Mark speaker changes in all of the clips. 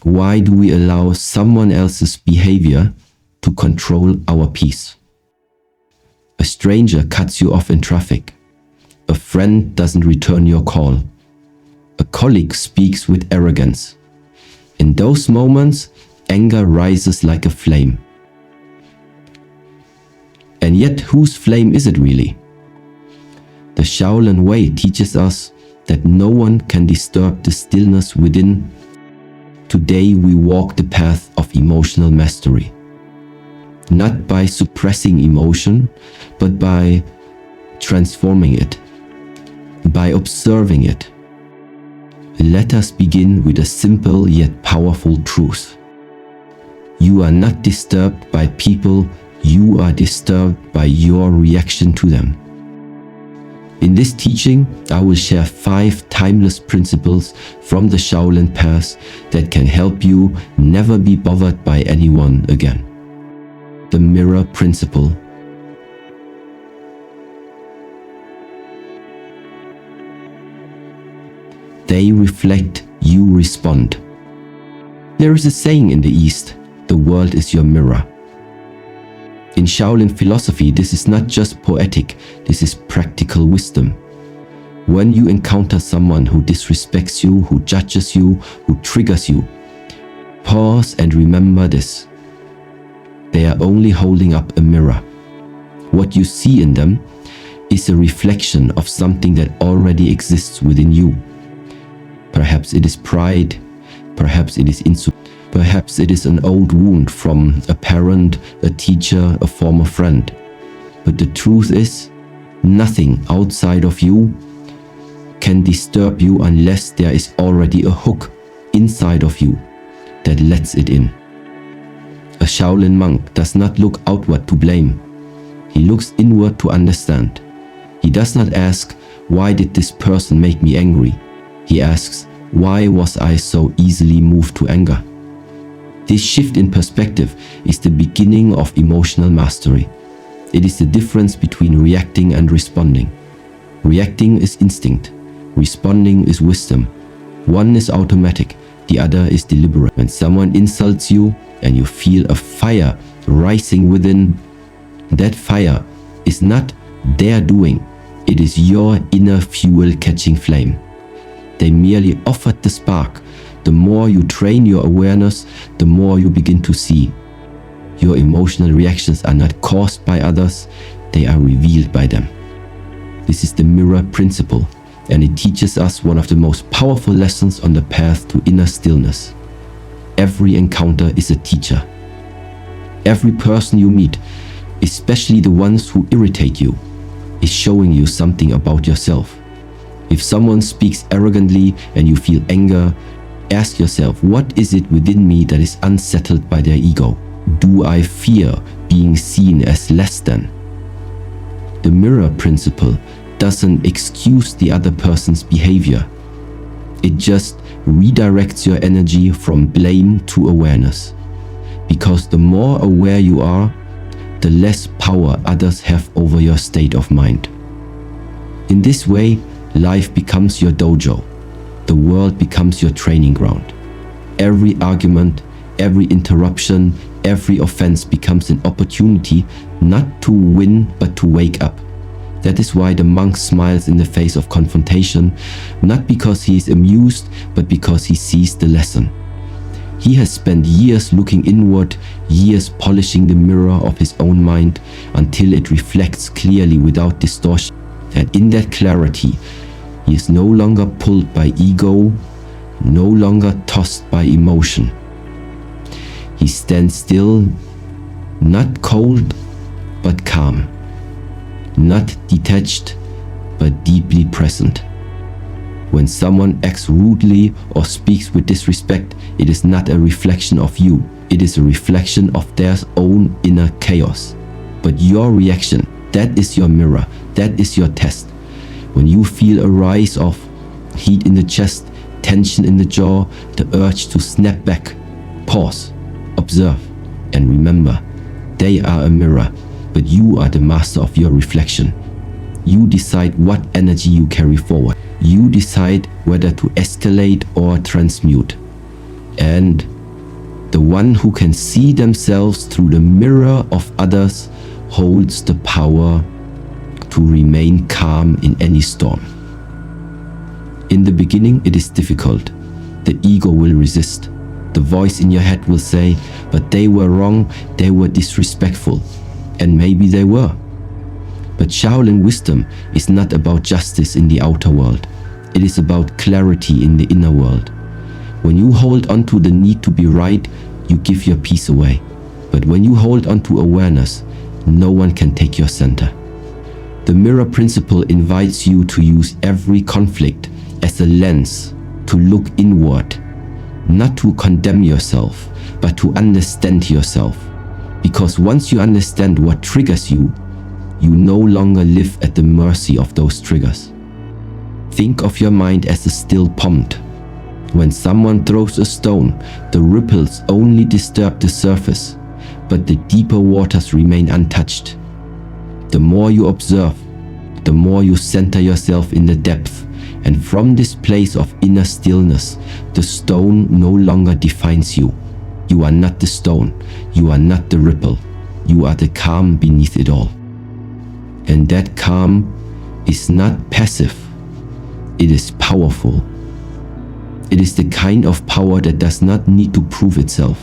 Speaker 1: Why do we allow someone else's behavior to control our peace? A stranger cuts you off in traffic. A friend doesn't return your call. A colleague speaks with arrogance. In those moments, anger rises like a flame. And yet, whose flame is it really? The Shaolin way teaches us that no one can disturb the stillness within. Today we walk the path of emotional mastery. Not by suppressing emotion, but by transforming it, by observing it. Let us begin with a simple yet powerful truth. You are not disturbed by people, you are disturbed by your reaction to them. In this teaching, I will share 5 timeless principles from the Shaolin path that can help you never be bothered by anyone again. The mirror principle. They reflect, you respond. There is a saying in the East, the world is your mirror. In Shaolin philosophy, this is not just poetic, this is practical wisdom. When you encounter someone who disrespects you, who judges you, who triggers you, pause and remember this. They are only holding up a mirror. What you see in them is a reflection of something that already exists within you. Perhaps it is pride, perhaps it is insecurity. Perhaps it is an old wound from a parent, a teacher, a former friend. But the truth is, nothing outside of you can disturb you unless there is already a hook inside of you that lets it in. A Shaolin monk does not look outward to blame. He looks inward to understand. He does not ask, why did this person make me angry? He asks, why was I so easily moved to anger? This shift in perspective is the beginning of emotional mastery. It is the difference between reacting and responding. Reacting is instinct. Responding is wisdom. One is automatic, the other is deliberate. When someone insults you and you feel a fire rising within, that fire is not their doing. It is your inner fuel catching flame. They merely offered the spark. The more you train your awareness, the more you begin to see. Your emotional reactions are not caused by others, they are revealed by them. This is the mirror principle, and it teaches us one of the most powerful lessons on the path to inner stillness. Every encounter is a teacher. Every person you meet, especially the ones who irritate you, is showing you something about yourself. If someone speaks arrogantly and you feel anger, ask yourself, what is it within me that is unsettled by their ego? Do I fear being seen as less than? The mirror principle doesn't excuse the other person's behavior. It just redirects your energy from blame to awareness. Because the more aware you are, the less power others have over your state of mind. In this way, life becomes your dojo. The world becomes your training ground. Every argument, every interruption, every offense becomes an opportunity not to win but to wake up. That is why the monk smiles in the face of confrontation, not because he is amused, but because he sees the lesson. He has spent years looking inward, years polishing the mirror of his own mind until it reflects clearly without distortion. And in that clarity, he is no longer pulled by ego, no longer tossed by emotion. He stands still, not cold, but calm. Not detached, but deeply present. When someone acts rudely or speaks with disrespect, it is not a reflection of you. It is a reflection of their own inner chaos. But your reaction, that is your mirror, that is your test. When you feel a rise of heat in the chest, tension in the jaw, the urge to snap back, pause, observe, and remember, they are a mirror, but you are the master of your reflection. You decide what energy you carry forward. You decide whether to escalate or transmute. And one who can see themselves through the mirror of others holds the power to remain calm in any storm. In the beginning, it is difficult. The ego will resist. The voice in your head will say, but they were wrong, they were disrespectful. And maybe they were. But Shaolin wisdom is not about justice in the outer world. It is about clarity in the inner world. When you hold on to the need to be right, you give your peace away. But when you hold on to awareness, no one can take your center. The mirror principle invites you to use every conflict as a lens to look inward, not to condemn yourself, but to understand yourself. Because once you understand what triggers you, you no longer live at the mercy of those triggers. Think of your mind as a still pond. When someone throws a stone, the ripples only disturb the surface, but the deeper waters remain untouched. The more you observe, the more you center yourself in the depth, and from this place of inner stillness, the stone no longer defines you. You are not the stone, you are not the ripple, you are the calm beneath it all. And that calm is not passive, it is powerful. It is the kind of power that does not need to prove itself.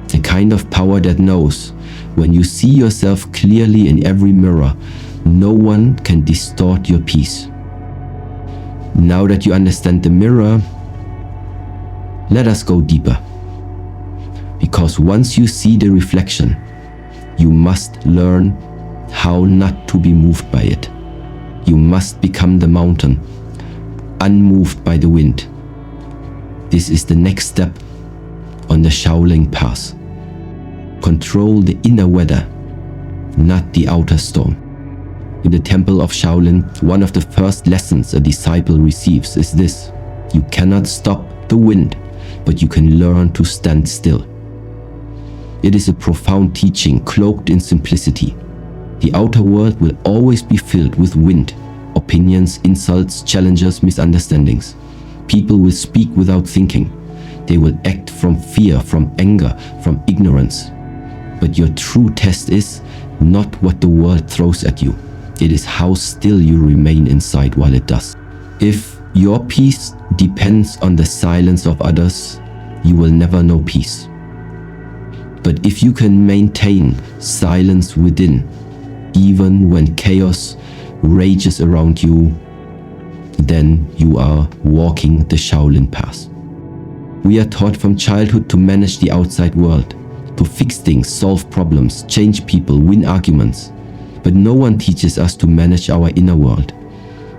Speaker 1: The kind of power that knows when you see yourself clearly in every mirror, no one can distort your peace. Now that you understand the mirror, let us go deeper. Because once you see the reflection, you must learn how not to be moved by it. You must become the mountain, unmoved by the wind. This is the next step on the Shaolin path. Control the inner weather, not the outer storm. In the temple of Shaolin, one of the first lessons a disciple receives is this: you cannot stop the wind, but you can learn to stand still. It is a profound teaching cloaked in simplicity. The outer world will always be filled with wind, opinions, insults, challenges, misunderstandings. People will speak without thinking. They will act from fear, from anger, from ignorance. But your true test is not what the world throws at you. It is how still you remain inside while it does. If your peace depends on the silence of others, you will never know peace. But if you can maintain silence within, even when chaos rages around you, then you are walking the Shaolin path. We are taught from childhood to manage the outside world, to fix things, solve problems, change people, win arguments. But no one teaches us to manage our inner world.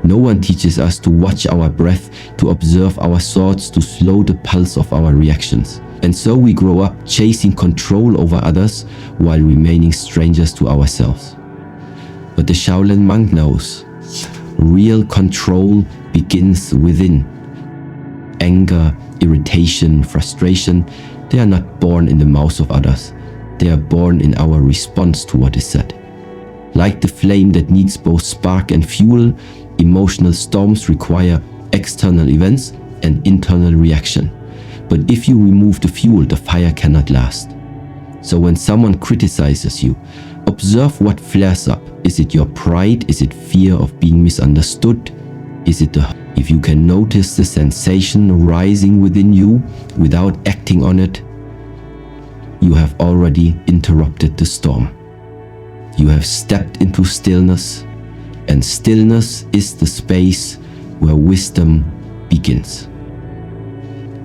Speaker 1: No one teaches us to watch our breath, to observe our thoughts, to slow the pulse of our reactions. And so we grow up chasing control over others while remaining strangers to ourselves. But the Shaolin monk knows real control begins within. Anger, irritation, frustration, they are not born in the mouths of others. They are born in our response to what is said. Like the flame that needs both spark and fuel, emotional storms require external events and internal reaction. But if you remove the fuel, the fire cannot last. So when someone criticizes you, observe what flares up. Is it your pride? Is it fear of being misunderstood? Is it if you can notice the sensation rising within you without acting on it, you have already interrupted the storm. You have stepped into stillness, and stillness is the space where wisdom begins.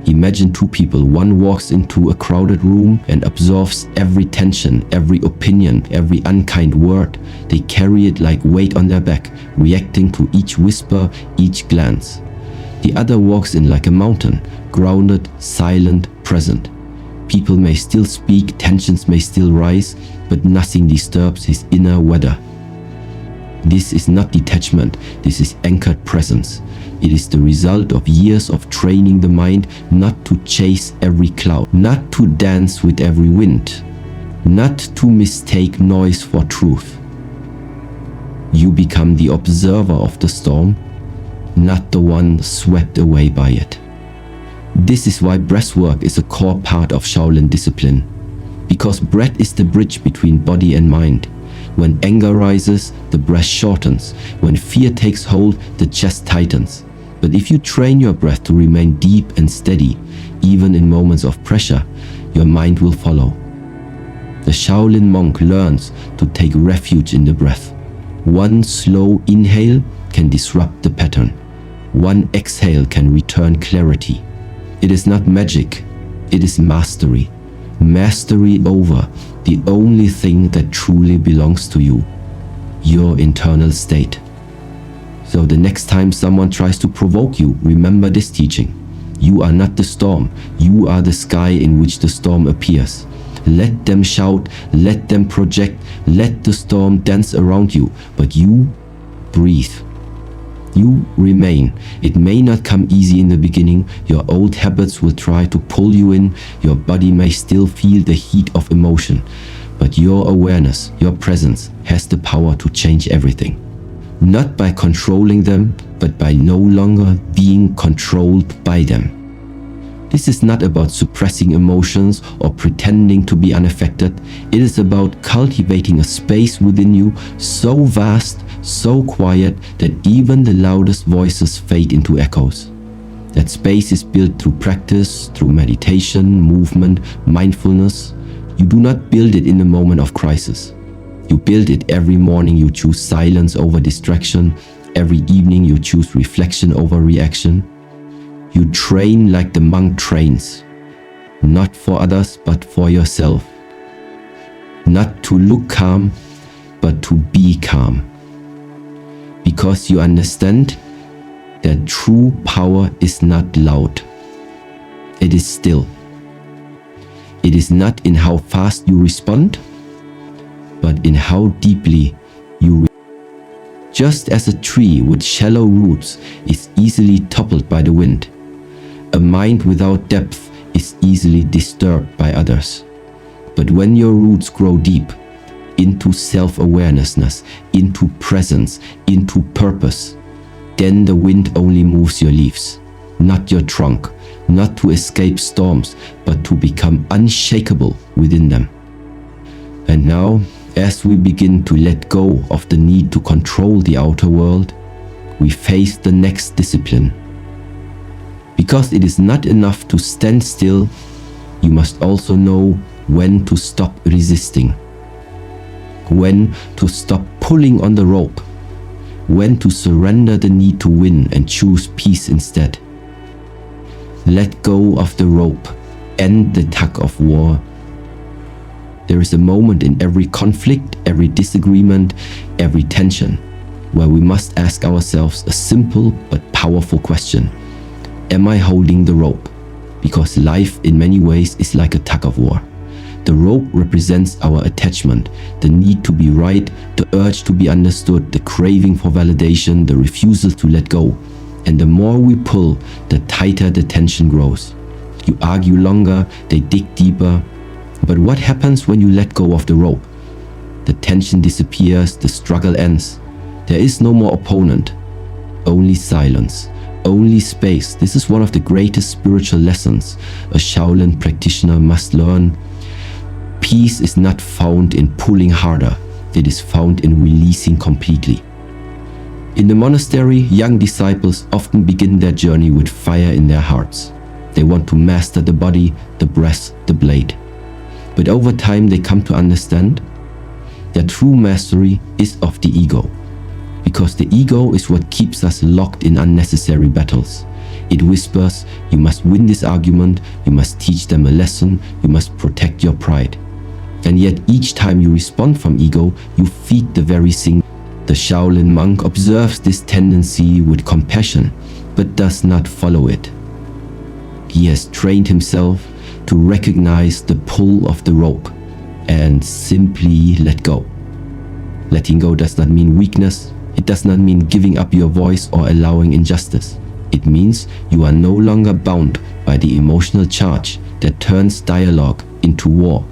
Speaker 1: Imagine two people. One walks into a crowded room and absorbs every tension, every opinion, every unkind word. They carry it like weight on their back, reacting to each whisper, each glance. The other walks in like a mountain, grounded, silent, present. People may still speak, tensions may still rise, but nothing disturbs his inner weather. This is not detachment, this is anchored presence. It is the result of years of training the mind not to chase every cloud, not to dance with every wind, not to mistake noise for truth. You become the observer of the storm, not the one swept away by it. This is why breathwork is a core part of Shaolin discipline, because breath is the bridge between body and mind. When anger rises, the breath shortens. When fear takes hold, the chest tightens. But if you train your breath to remain deep and steady, even in moments of pressure, your mind will follow. The Shaolin monk learns to take refuge in the breath. One slow inhale can disrupt the pattern. One exhale can return clarity. It is not magic, it is mastery. Mastery over the only thing that truly belongs to you, your internal state. So the next time someone tries to provoke you, remember this teaching. You are not the storm, you are the sky in which the storm appears. Let them shout, let them project, let the storm dance around you, but you breathe. You remain. It may not come easy in the beginning. Your old habits will try to pull you in. Your body may still feel the heat of emotion. But your awareness, your presence, has the power to change everything. Not by controlling them, but by no longer being controlled by them. This is not about suppressing emotions or pretending to be unaffected. It is about cultivating a space within you so vast, so quiet that even the loudest voices fade into echoes. That space is built through practice, through meditation, movement, mindfulness. You do not build it in a moment of crisis. You build it every morning. You choose silence over distraction. Every evening you choose reflection over reaction. You train like the monk trains, not for others but for yourself. Not to look calm, but to be calm. Because you understand that true power is not loud. It is still. It is not in how fast you respond, but in how deeply you Just as a tree with shallow roots is easily toppled by the wind, a mind without depth is easily disturbed by others. But when your roots grow deep into self-awareness, into presence, into purpose, then the wind only moves your leaves, not your trunk, not to escape storms, but to become unshakable within them. And now, as we begin to let go of the need to control the outer world, we face the next discipline. Because it is not enough to stand still, you must also know when to stop resisting, when to stop pulling on the rope, when to surrender the need to win and choose peace instead. Let go of the rope, end the tug of war. There is a moment in every conflict, every disagreement, every tension, where we must ask ourselves a simple but powerful question. Am I holding the rope? Because life in many ways is like a tug of war. The rope represents our attachment, the need to be right, the urge to be understood, the craving for validation, the refusal to let go. And the more we pull, the tighter the tension grows. You argue longer, they dig deeper. But what happens when you let go of the rope? The tension disappears, the struggle ends. There is no more opponent, only silence, only space. This is one of the greatest spiritual lessons a Shaolin practitioner must learn. Peace is not found in pulling harder, it is found in releasing completely. In the monastery, young disciples often begin their journey with fire in their hearts. They want to master the body, the breath, the blade. But over time they come to understand that true mastery is of the ego, because the ego is what keeps us locked in unnecessary battles. It whispers, you must win this argument, you must teach them a lesson, you must protect your pride. And yet each time you respond from ego, you feed the very thing. The Shaolin monk observes this tendency with compassion, but does not follow it. He has trained himself to recognize the pull of the rope and simply let go. Letting go does not mean weakness. It does not mean giving up your voice or allowing injustice. It means you are no longer bound by the emotional charge that turns dialogue into war.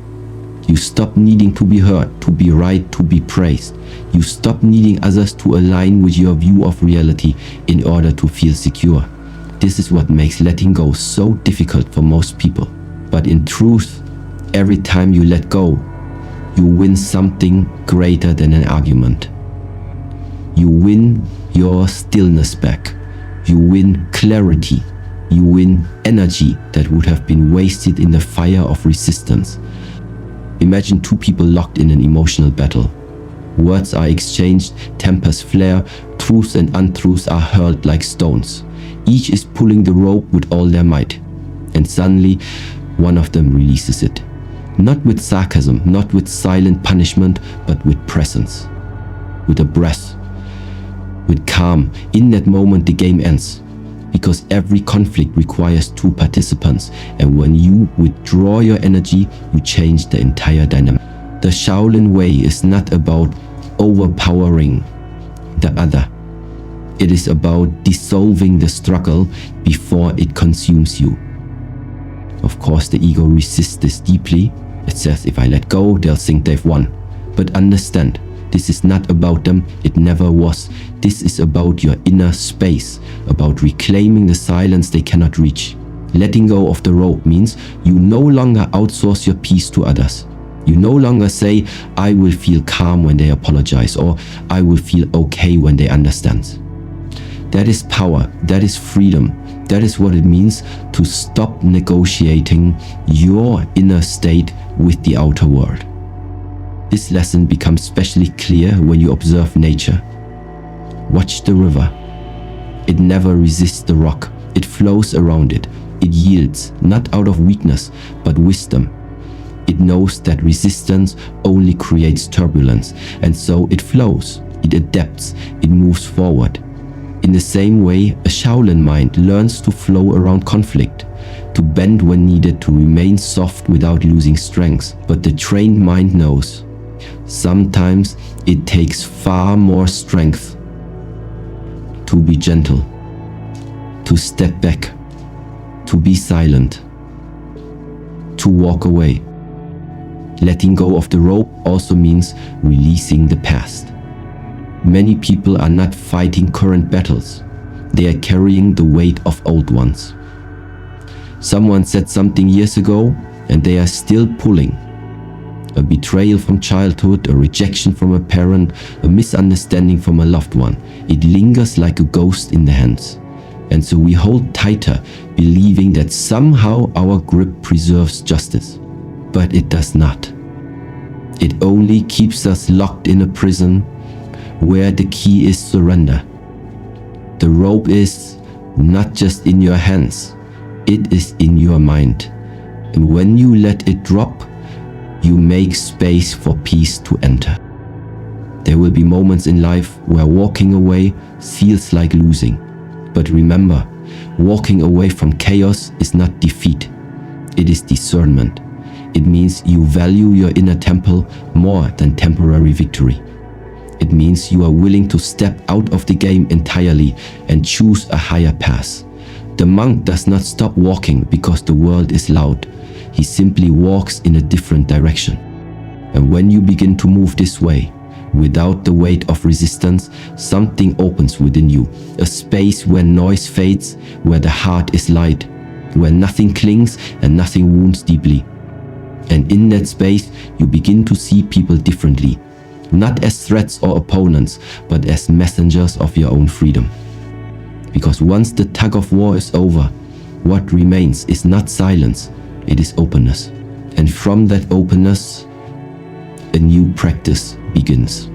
Speaker 1: You stop needing to be heard, to be right, to be praised. You stop needing others to align with your view of reality in order to feel secure. This is what makes letting go so difficult for most people. But in truth, every time you let go, you win something greater than an argument. You win your stillness back. You win clarity. You win energy that would have been wasted in the fire of resistance. Imagine two people locked in an emotional battle. Words are exchanged, tempers flare, truths and untruths are hurled like stones. Each is pulling the rope with all their might. And suddenly, one of them releases it. Not with sarcasm, not with silent punishment, but with presence. With a breath. With calm. In that moment, the game ends. Because every conflict requires two participants, and when you withdraw your energy, you change the entire dynamic. The Shaolin way is not about overpowering the other. It is about dissolving the struggle before it consumes you. Of course, the ego resists this deeply. It says, if I let go, they'll think they've won. But understand, this is not about them, it never was. This is about your inner space, about reclaiming the silence they cannot reach. Letting go of the rope means you no longer outsource your peace to others. You no longer say, I will feel calm when they apologize, or I will feel okay when they understand. That is power, that is freedom. That is what it means to stop negotiating your inner state with the outer world. This lesson becomes especially clear when you observe nature. Watch the river. It never resists the rock. It flows around it. It yields, not out of weakness, but wisdom. It knows that resistance only creates turbulence, and so it flows, it adapts, it moves forward. In the same way, a Shaolin mind learns to flow around conflict, to bend when needed, to remain soft without losing strength. But the trained mind knows sometimes it takes far more strength to be gentle, to step back, to be silent, to walk away. Letting go of the rope also means releasing the past. Many people are not fighting current battles. They are carrying the weight of old ones. Someone said something years ago and they are still pulling. A betrayal from childhood, a rejection from a parent, a misunderstanding from a loved one. It lingers like a ghost in the hands. And so we hold tighter, believing that somehow our grip preserves justice. But it does not. It only keeps us locked in a prison where the key is surrender. The rope is not just in your hands, it is in your mind. And when you let it drop, you make space for peace to enter. There will be moments in life where walking away feels like losing. But remember, walking away from chaos is not defeat, it is discernment. It means you value your inner temple more than temporary victory. It means you are willing to step out of the game entirely and choose a higher path. The monk does not stop walking because the world is loud. He simply walks in a different direction. And when you begin to move this way, without the weight of resistance, something opens within you. A space where noise fades, where the heart is light, where nothing clings and nothing wounds deeply. And in that space, you begin to see people differently. Not as threats or opponents, but as messengers of your own freedom. Because once the tug of war is over, what remains is not silence, it is openness. And from that openness, a new practice begins.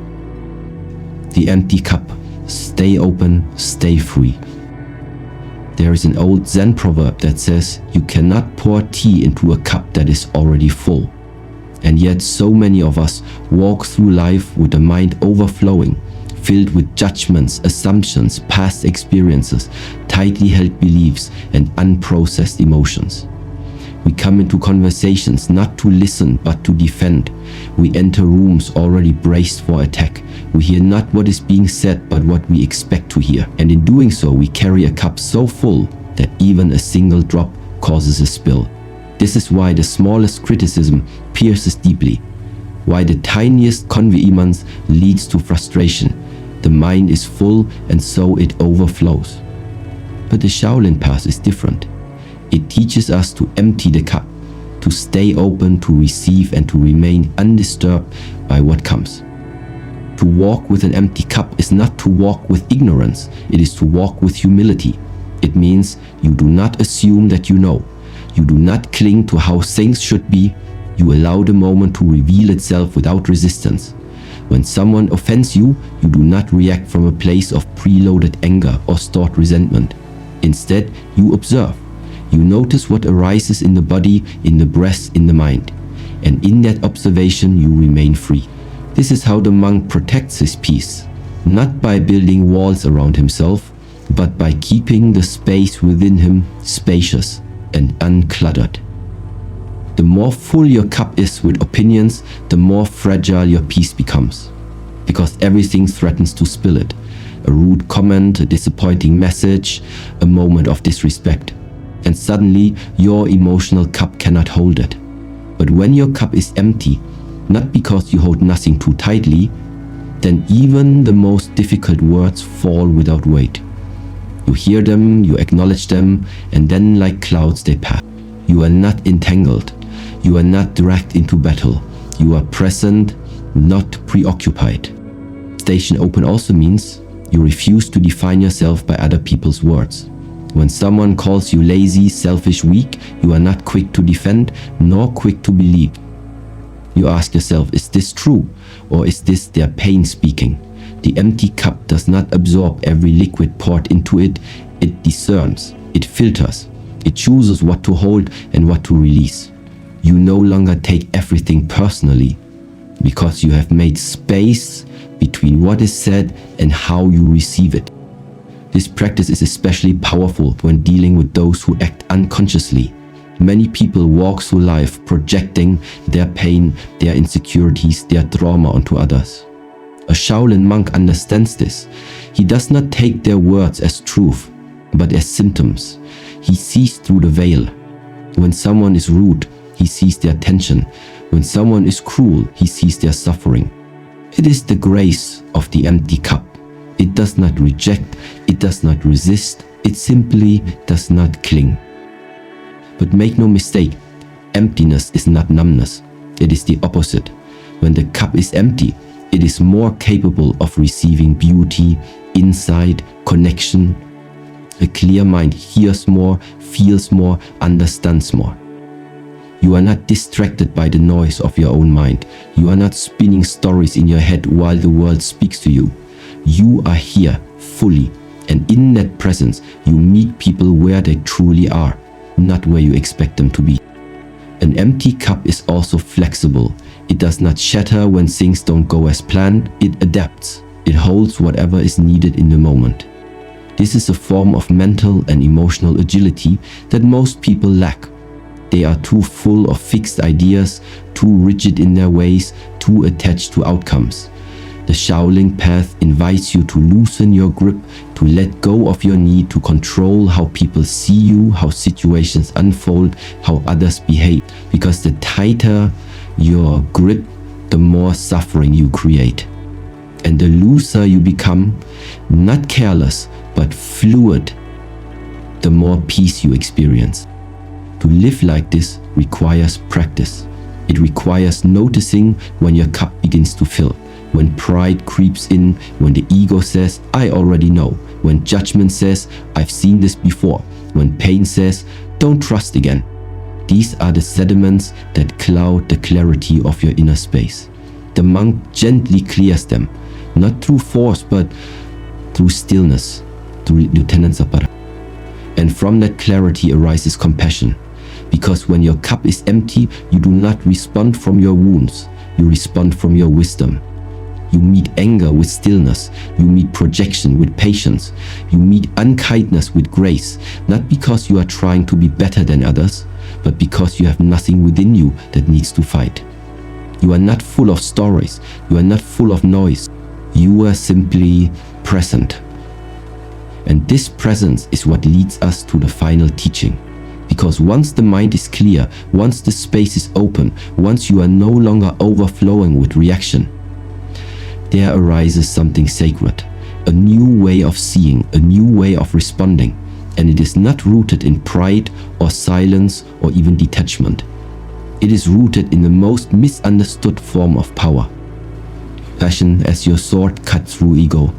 Speaker 1: The empty cup. Stay open, stay free. There is an old Zen proverb that says, you cannot pour tea into a cup that is already full. And yet so many of us walk through life with a mind overflowing, filled with judgments, assumptions, past experiences, tightly held beliefs, and unprocessed emotions. We come into conversations not to listen but to defend. We enter rooms already braced for attack. We hear not what is being said but what we expect to hear. And in doing so, we carry a cup so full that even a single drop causes a spill. This is why the smallest criticism pierces deeply, why the tiniest convenience leads to frustration. The mind is full and so it overflows. But the Shaolin path is different. It teaches us to empty the cup, to stay open, to receive, and to remain undisturbed by what comes. To walk with an empty cup is not to walk with ignorance, it is to walk with humility. It means you do not assume that you know. You do not cling to how things should be. You allow the moment to reveal itself without resistance. When someone offends you, you do not react from a place of preloaded anger or stored resentment. Instead, you observe. You notice what arises in the body, in the breath, in the mind. And in that observation, you remain free. This is how the monk protects his peace, not by building walls around himself, but by keeping the space within him spacious and uncluttered. The more full your cup is with opinions, the more fragile your peace becomes, because everything threatens to spill it. A rude comment, a disappointing message, a moment of disrespect. And suddenly, your emotional cup cannot hold it. But when your cup is empty, not because you hold nothing too tightly, then even the most difficult words fall without weight. You hear them, you acknowledge them, and then like clouds they pass. You are not entangled. You are not dragged into battle. You are present, not preoccupied. Station open also means you refuse to define yourself by other people's words. When someone calls you lazy, selfish, weak, you are not quick to defend, nor quick to believe. You ask yourself, is this true, or is this their pain speaking? The empty cup does not absorb every liquid poured into it. It discerns, it filters, it chooses what to hold and what to release. You no longer take everything personally, because you have made space between what is said and how you receive it. This practice is especially powerful when dealing with those who act unconsciously. Many people walk through life projecting their pain, their insecurities, their trauma onto others. A Shaolin monk understands this. He does not take their words as truth, but as symptoms. He sees through the veil. When someone is rude, he sees their tension. When someone is cruel, he sees their suffering. It is the grace of the empty cup. It does not reject, it does not resist, it simply does not cling. But make no mistake, emptiness is not numbness. It is the opposite. When the cup is empty, it is more capable of receiving beauty, insight, connection. A clear mind hears more, feels more, understands more. You are not distracted by the noise of your own mind. You are not spinning stories in your head while the world speaks to you. You are here fully, and in that presence, you meet people where they truly are, not where you expect them to be. An empty cup is also flexible. It does not shatter when things don't go as planned. It adapts. It holds whatever is needed in the moment. This is a form of mental and emotional agility that most people lack. They are too full of fixed ideas, too rigid in their ways, too attached to outcomes. The Shaolin path invites you to loosen your grip, to let go of your need to control how people see you, how situations unfold, how others behave. Because the tighter your grip, the more suffering you create. And the looser you become, not careless, but fluid, the more peace you experience. To live like this requires practice. It requires noticing when your cup begins to fill. When pride creeps in, when the ego says, I already know. When judgment says, I've seen this before. When pain says, don't trust again. These are the sediments that cloud the clarity of your inner space. The monk gently clears them, not through force, but through stillness, through Lieutenant Zapata. And from that clarity arises compassion. Because when your cup is empty, you do not respond from your wounds. You respond from your wisdom. You meet anger with stillness. You meet projection with patience. You meet unkindness with grace, not because you are trying to be better than others, but because you have nothing within you that needs to fight. You are not full of stories. You are not full of noise. You are simply present. And this presence is what leads us to the final teaching. Because once the mind is clear, once the space is open, once you are no longer overflowing with reaction, there arises something sacred, a new way of seeing, a new way of responding, and it is not rooted in pride or silence or even detachment. It is rooted in the most misunderstood form of power. Passion as your sword cut through ego.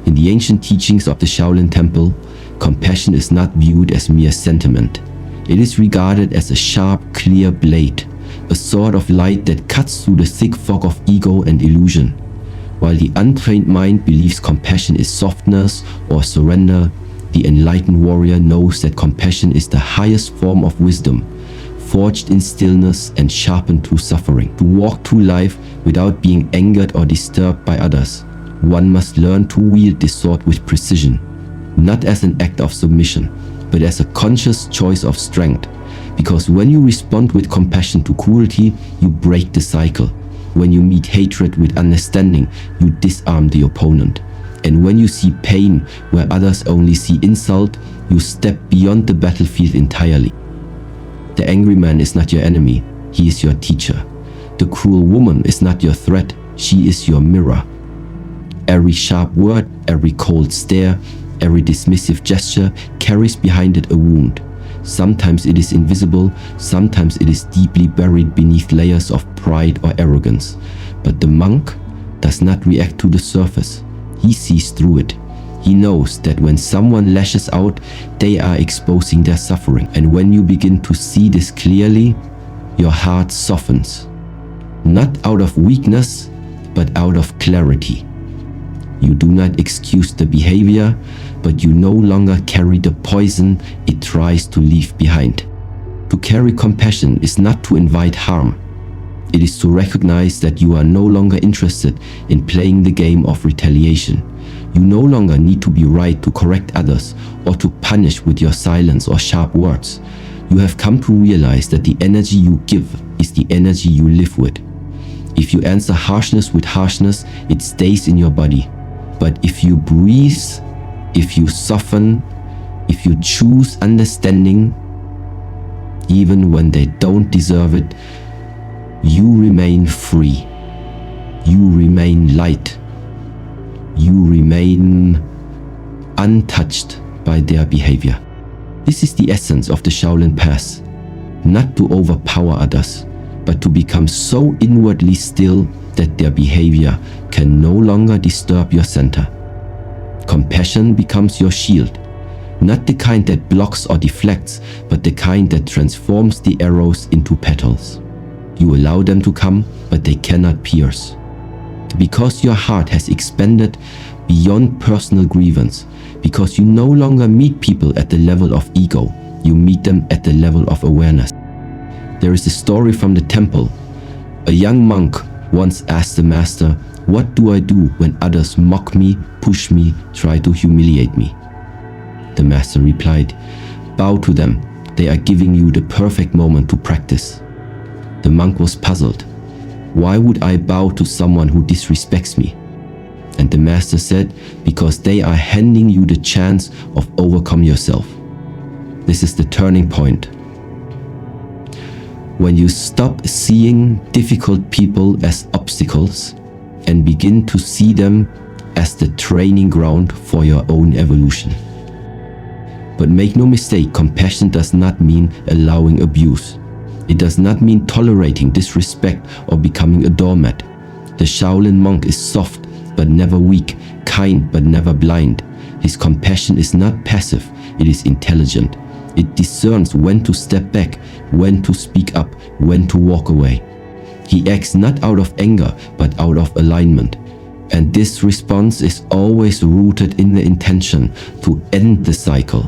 Speaker 1: In the ancient teachings of the Shaolin Temple, compassion is not viewed as mere sentiment. It is regarded as a sharp, clear blade, a sword of light that cuts through the thick fog of ego and illusion. While the untrained mind believes compassion is softness or surrender, the enlightened warrior knows that compassion is the highest form of wisdom, forged in stillness and sharpened through suffering. To walk through life without being angered or disturbed by others, one must learn to wield this sword with precision, not as an act of submission, but as a conscious choice of strength. Because when you respond with compassion to cruelty, you break the cycle. When you meet hatred with understanding, you disarm the opponent. And when you see pain where others only see insult, you step beyond the battlefield entirely. The angry man is not your enemy, he is your teacher. The cruel woman is not your threat, she is your mirror. Every sharp word, every cold stare, every dismissive gesture carries behind it a wound. Sometimes it is invisible, sometimes it is deeply buried beneath layers of pride or arrogance. But the monk does not react to the surface. He sees through it. He knows that when someone lashes out, they are exposing their suffering. And when you begin to see this clearly, your heart softens. Not out of weakness, but out of clarity. You do not excuse the behavior, but you no longer carry the poison it tries to leave behind. To carry compassion is not to invite harm. It is to recognize that you are no longer interested in playing the game of retaliation. You no longer need to be right to correct others or to punish with your silence or sharp words. You have come to realize that the energy you give is the energy you live with. If you answer harshness with harshness, it stays in your body. But if you breathe, if you soften, if you choose understanding, even when they don't deserve it, you remain free. You remain light. You remain untouched by their behavior. This is the essence of the Shaolin path, not to overpower others, but to become so inwardly still that their behavior can no longer disturb your center. Compassion becomes your shield, not the kind that blocks or deflects, but the kind that transforms the arrows into petals. You allow them to come, but they cannot pierce. Because your heart has expanded beyond personal grievance, because you no longer meet people at the level of ego, you meet them at the level of awareness. There is a story from the temple. A young monk once asked the master, "What do I do when others mock me, push me, try to humiliate me?" The master replied, "Bow to them. They are giving you the perfect moment to practice." The monk was puzzled. "Why would I bow to someone who disrespects me?" And the master said, "Because they are handing you the chance of overcome yourself." This is the turning point. When you stop seeing difficult people as obstacles and begin to see them as the training ground for your own evolution. But make no mistake, compassion does not mean allowing abuse. It does not mean tolerating disrespect or becoming a doormat. The Shaolin monk is soft but never weak, kind but never blind. His compassion is not passive, it is intelligent. It discerns when to step back, when to speak up, when to walk away. He acts not out of anger, but out of alignment. And this response is always rooted in the intention to end the cycle,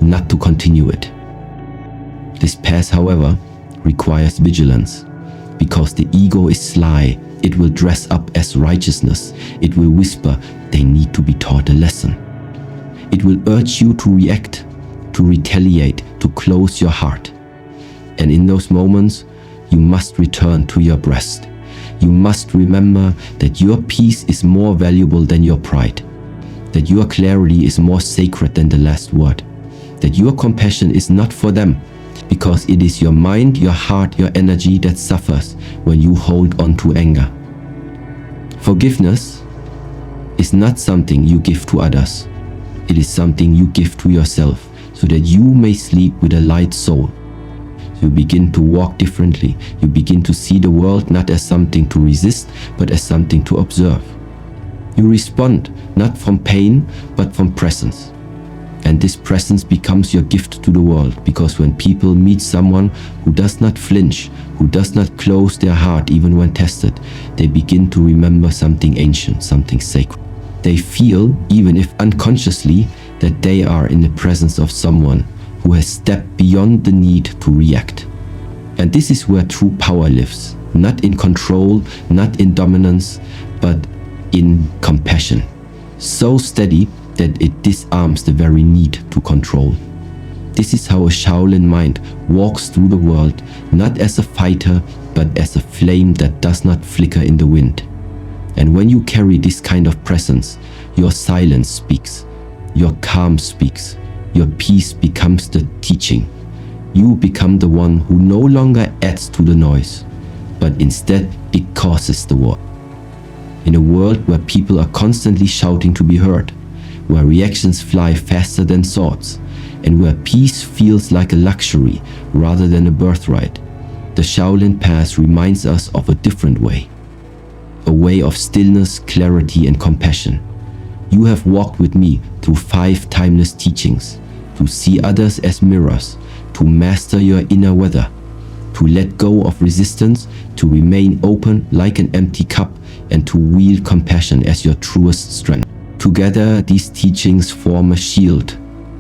Speaker 1: not to continue it. This path, however, requires vigilance, because the ego is sly. It will dress up as righteousness. It will whisper, they need to be taught a lesson. It will urge you to react, to retaliate, to close your heart. And in those moments, you must return to your breast. You must remember that your peace is more valuable than your pride, that your clarity is more sacred than the last word, that your compassion is not for them, because it is your mind, your heart, your energy that suffers when you hold on to anger. Forgiveness is not something you give to others. It is something you give to yourself so that you may sleep with a light soul. You begin to walk differently. You begin to see the world not as something to resist, but as something to observe. You respond not from pain, but from presence. And this presence becomes your gift to the world, because when people meet someone who does not flinch, who does not close their heart even when tested, they begin to remember something ancient, something sacred. They feel, even if unconsciously, that they are in the presence of someone who has stepped beyond the need to react. And this is where true power lives, not in control, not in dominance, but in compassion. So steady that it disarms the very need to control. This is how a Shaolin mind walks through the world, not as a fighter, but as a flame that does not flicker in the wind. And when you carry this kind of presence, your silence speaks, your calm speaks, your peace becomes the teaching. You become the one who no longer adds to the noise, but instead it causes the war. In a world where people are constantly shouting to be heard, where reactions fly faster than thoughts, and where peace feels like a luxury rather than a birthright, the Shaolin path reminds us of a different way. A way of stillness, clarity, and compassion. You have walked with me through 5 timeless teachings, to see others as mirrors, to master your inner weather, to let go of resistance, to remain open like an empty cup, and to wield compassion as your truest strength. Together, these teachings form a shield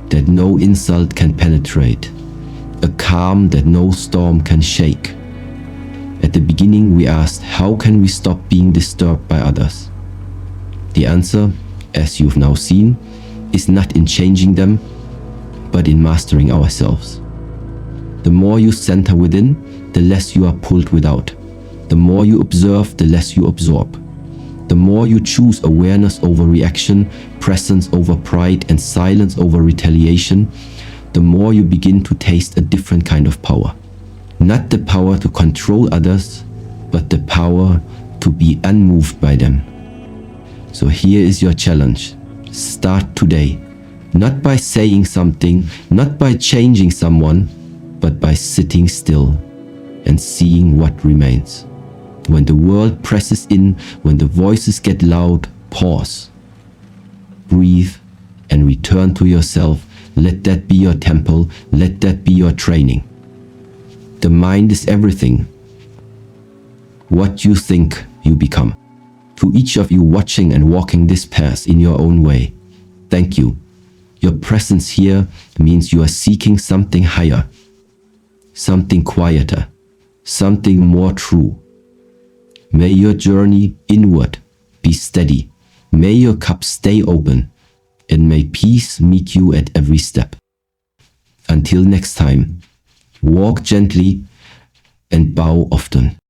Speaker 1: that no insult can penetrate, a calm that no storm can shake. At the beginning, we asked, how can we stop being disturbed by others? The answer, as you've now seen, is not in changing them, but in mastering ourselves. The more you center within, the less you are pulled without. The more you observe, the less you absorb. The more you choose awareness over reaction, presence over pride, and silence over retaliation, the more you begin to taste a different kind of power. Not the power to control others, but the power to be unmoved by them. So here is your challenge. Start today. Not by saying something, not by changing someone, but by sitting still and seeing what remains. When the world presses in, when the voices get loud, pause. Breathe and return to yourself. Let that be your temple. Let that be your training. The mind is everything. What you think, you become. To each of you watching and walking this path in your own way, thank you. Your presence here means you are seeking something higher, something quieter, something more true. May your journey inward be steady. May your cup stay open, and may peace meet you at every step. Until next time, walk gently and bow often.